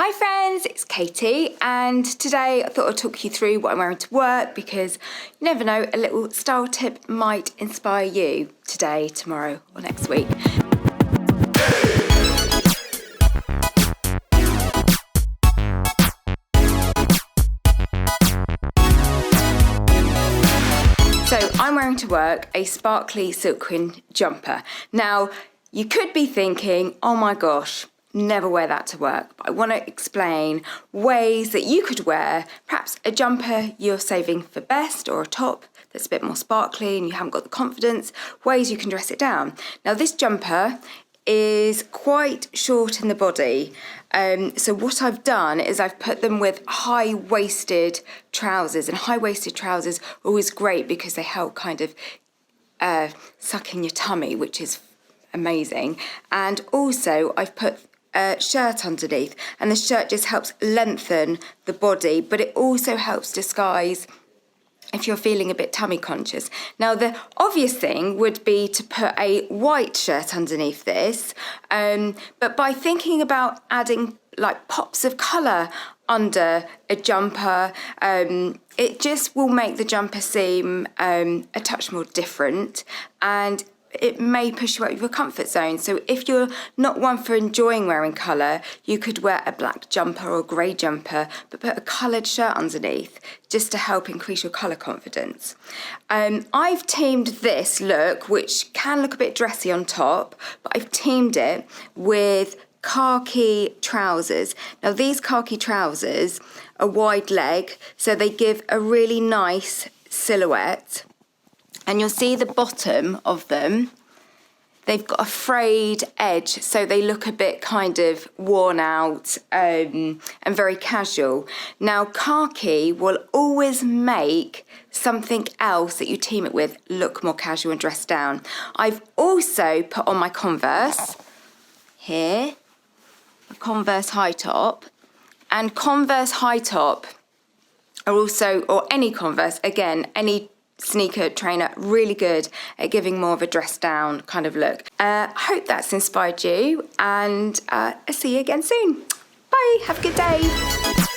Hi friends, it's Katie, and today I thought I'd talk you through what I'm wearing to work because you never know, a little style tip might inspire you today, tomorrow or next week. So I'm wearing to work a sparkly sequined jumper. Now, you could be thinking, oh my gosh, never wear that to work. But I want to explain ways that you could wear perhaps a jumper you're saving for best, or a top that's a bit more sparkly and you haven't got the confidence, ways you can dress it down. Now this jumper is quite short in the body, so what I've done is I've put them with high-waisted trousers, and high-waisted trousers are always great because they help kind of suck in your tummy, which is amazing. And also I've put a shirt underneath, and the shirt just helps lengthen the body, but it also helps disguise if you're feeling a bit tummy conscious. Now the obvious thing would be to put a white shirt underneath this, but by thinking about adding like pops of colour under a jumper, it just will make the jumper seem a touch more different, and it may push you out of your comfort zone. So if you're not one for enjoying wearing colour, you could wear a black jumper or a grey jumper, but put a coloured shirt underneath just to help increase your colour confidence. I've teamed this look, which can look a bit dressy on top, but I've teamed it with khaki trousers. Now these khaki trousers are wide leg, so they give a really nice silhouette. And you'll see the bottom of them, they've got a frayed edge, so they look a bit kind of worn out and very casual. Now, khaki will always make something else that you team it with look more casual and dressed down. I've also put on my Converse here, a Converse high top, and Converse high top are also, or any Converse, again, any sneaker trainer, really good at giving more of a dressed down kind of look. I hope that's inspired you, and I'll see you again soon. Bye, have a good day.